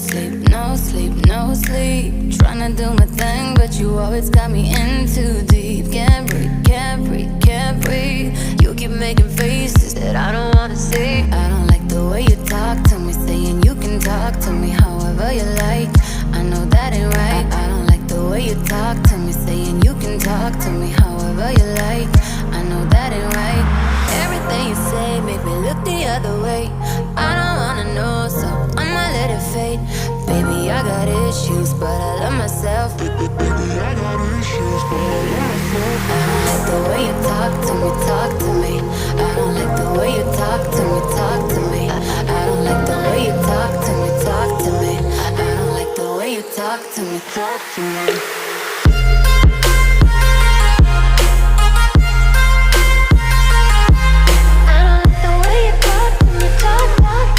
sleep, no sleep, no sleep. Tryna do my thing, but you always got me in too deep. Can't breathe, can't breathe, can't breathe. You keep making faces that I don't wanna see. I don't like the way you talk to me, saying you can talk to me however you like. I know that ain't right. I don't like the way you talk to me, saying you can talk to me however you like. I know that ain't right. Everything you say make me look the other way. I don't wanna know, so I'ma let it fade. Baby, I got issues, but I love myself. Baby, I got issues, but I love myself. I don't like the way you talk to me, talk to me. I don't like the way you talk to me, talk to me. I don't like the way you talk to me, talk to me. I don't like the way you talk to me, talk to me.